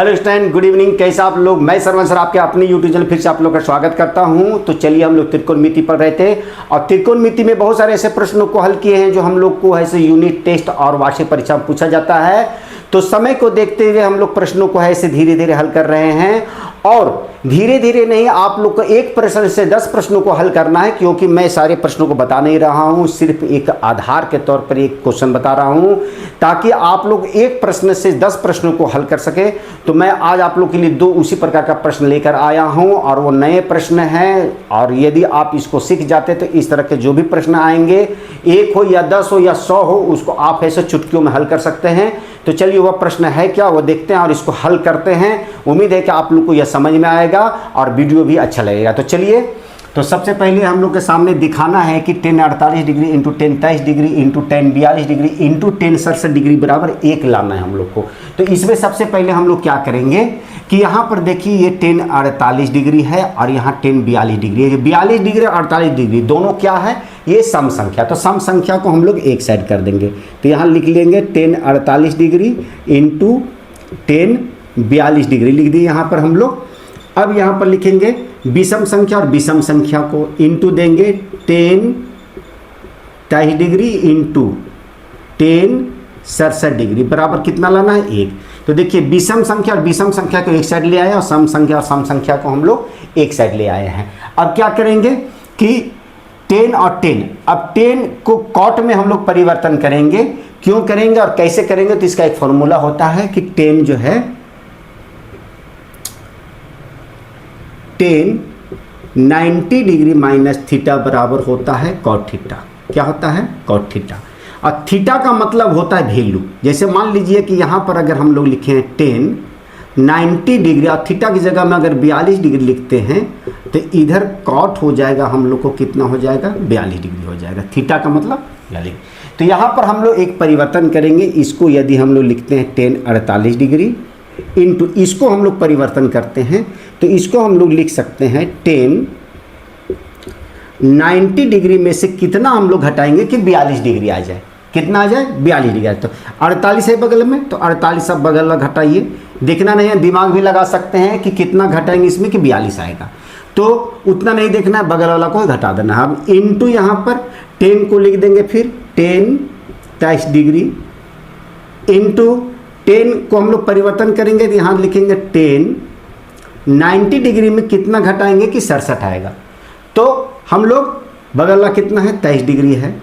Hello student, good evening. कैसे आप लोग? मैं सरवन सर आपके अपने यूट्यूब चैनल फिर से आप लोग का स्वागत करता हूं। तो चलिए, हम लोग त्रिकोणमिति पढ़ रहे थे और त्रिकोणमिति में बहुत सारे ऐसे प्रश्नों को हल किए हैं जो हम लोग को ऐसे यूनिट टेस्ट और वार्षिक परीक्षा में पूछा जाता है। तो समय को देखते हुए हम लोग प्रश्नों को ऐसे धीरे धीरे हल कर रहे हैं और धीरे धीरे नहीं, आप लोग को एक प्रश्न से 10 प्रश्नों को हल करना है, क्योंकि मैं सारे प्रश्नों को बता नहीं रहा हूं, सिर्फ एक आधार के तौर पर एक क्वेश्चन बता रहा हूं ताकि आप लोग एक प्रश्न से 10 प्रश्नों को हल कर सके। तो मैं आज आप लोग के लिए 2 उसी प्रकार का प्रश्न लेकर आया हूं और वो नए प्रश्न हैं, और यदि आप इसको सीख जाते तो इस तरह के जो भी प्रश्न आएंगे, 1 हो या 10 हो या 100 हो, उसको आप ऐसे चुटकियों में हल कर सकते हैं। तो चलिए, वह प्रश्न है क्या वो देखते हैं और इसको हल करते हैं। उम्मीद है कि आप लोग को यह समझ में आएगा और वीडियो भी अच्छा लगेगा। तो चलिए, तो सबसे पहले हम लोग के सामने दिखाना है कि 10 48 degree into 10 23 degree into 10 42 degree into 10 67 degree बराबर 1 लाना है हम लोग को। तो इसमें सबसे पहले हम लोग क्या करेंगे कि यहाँ पर देखिए, ये 10 48 डिग्री है और यहाँ 10 42 डिग्री है। 42 डिग्री और 48 डिग्री दोनों क्या है? ये सम संख्या। तो सम संख्या को हम लोग एक साइड कर देंगे। तो यहाँ लिख लेंगे 10 48 डिग्री इंटू 10 42 डिग्री लिख दिए यहाँ पर हम लोग। अब यहाँ पर लिखेंगे विषम संख्या और विषम संख्या को इंटू देंगे 10 23 डिग्री इंटू 10 67 डिग्री बराबर कितना लाना है? 1। तो देखिए, विषम संख्या और विषम संख्या को एक साइड ले आए और सम संख्या और सम संख्या को हम लोग एक साइड ले आए हैं। अब क्या करेंगे कि 10 और 10, अब 10 को कॉट में हम लोग परिवर्तन करेंगे। क्यों करेंगे और कैसे करेंगे? तो इसका एक फॉर्मूला होता है कि 10 जो है 10 90 डिग्री माइनस थीटा बराबर होता है कॉट थीटा। क्या होता है? Cot theta. और थीटा का मतलब होता है वैल्यू। जैसे मान लीजिए कि यहाँ पर अगर हम लोग लिखे हैं 10 90 डिग्री और थीटा की जगह में अगर 42 डिग्री लिखते हैं तो इधर कॉट हो जाएगा, हम लोग को कितना हो जाएगा? 42 डिग्री हो जाएगा। थीटा का मतलब 42। तो यहाँ पर हम लोग एक परिवर्तन करेंगे। इसको यदि हम लोग लिखते हैं 10 48 डिग्री इंटू, इसको हम लोग परिवर्तन करते हैं तो इसको हम लोग लिख सकते हैं 10 90 डिग्री में से कितना हम लोग घटाएंगे कि 42 डिग्री आ जाए। कितना आ जाए? 42 डिग्री। तो 48 है बगल में, तो 48 सब बगल में घटाइए। देखना नहीं है, दिमाग भी लगा सकते हैं कि कितना घटाएंगे इसमें कि 42 आएगा। तो उतना नहीं देखना है, बगल वाला को घटा देना है। अब इंटू यहाँ पर 10 को लिख देंगे, फिर 10 23 डिग्री इंटू 10 को हम लोग परिवर्तन करेंगे तो यहाँ लिखेंगे 10 90 डिग्री में कितना घटाएंगे कि 67 आएगा। तो हम लोग बगल वाला कितना है? 23 डिग्री है,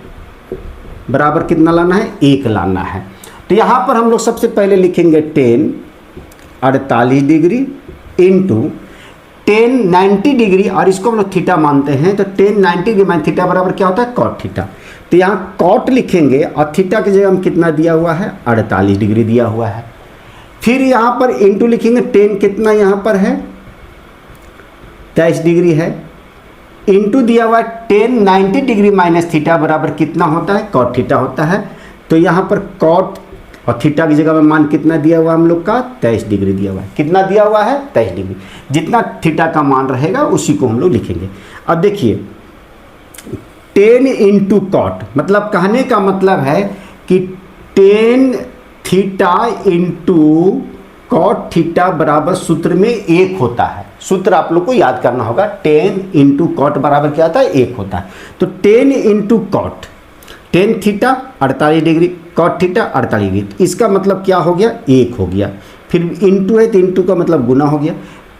बराबर कितना लाना है? 1 लाना है। तो यहाँ पर हम लोग सबसे पहले लिखेंगे 10 48 डिग्री इंटू 10 90 डिग्री और इसको हम लोग थीटा मानते हैं। तो 10 90 डिग्री माइन थीटा बराबर क्या होता है? Cot theta. तो यहाँ कॉट लिखेंगे और थीटा की जगह हम कितना दिया हुआ है? 48 डिग्री दिया हुआ है। फिर यहाँ पर इंटू लिखेंगे 10 कितना यहाँ पर है? 23 डिग्री है, इंटू दिया हुआ 10 90 डिग्री माइनस थीटा बराबर कितना होता है? कॉट थीटा होता है। तो यहाँ पर कॉट और थीटा की जगह में मान कितना दिया हुआ हम लोग का? 23 डिग्री दिया हुआ है। कितना दिया हुआ है? 23 डिग्री। जितना थीटा का मान रहेगा उसी को हम लोग लिखेंगे। अब देखिए, 10 इंटू कॉट, मतलब कहने का मतलब है कि 10 थीटा इंटू कॉट थीटा बराबर सूत्र में 1 होता है। सूत्र आप लोग को याद करना होगा। 10 इंटू कॉट बराबर क्या होता है? 1 होता है। तो 10 into cot, 10 theta 48 degree, cot theta 48 degree, इसका मतलब क्या हो गया? 1 हो गया। फिर इंटू है तो इंटू का मतलब गुना हो गया।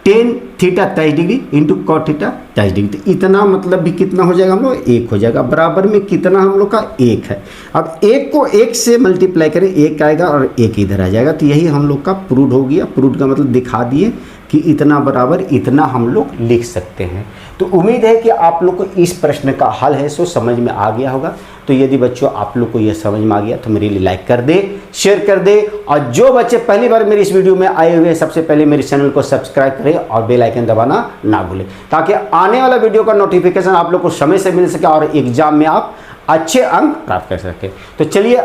10 theta 23 degree into cot theta 23 degree, तो इतना मतलब भी कितना हो जाएगा हम लोग? 1 हो जाएगा। बराबर में कितना हम लोग का? 1 है। अब 1 को 1 से मल्टीप्लाई करें, 1 आएगा और 1 इधर आ जाएगा। तो यही हम लोग का प्रूव हो गया। प्रूव का मतलब दिखा दिए कि इतना बराबर इतना हम लोग लिख सकते हैं। तो उम्मीद है कि आप लोग को इस प्रश्न का हल है सो समझ में आ गया होगा। तो यदि बच्चों आप लोग को यह समझ में आ गया तो मेरे लिए लाइक कर दे, शेयर कर दे, और जो बच्चे पहली बार मेरे इस वीडियो में आए हुए हैं सबसे पहले मेरे चैनल को सब्सक्राइब करें और बेल आइकन दबाना ना भूलें, ताकि आने वाला वीडियो का नोटिफिकेशन आप लोग को समय से मिल सके और एग्जाम में आप अच्छे अंक प्राप्त कर सकें। तो चलिए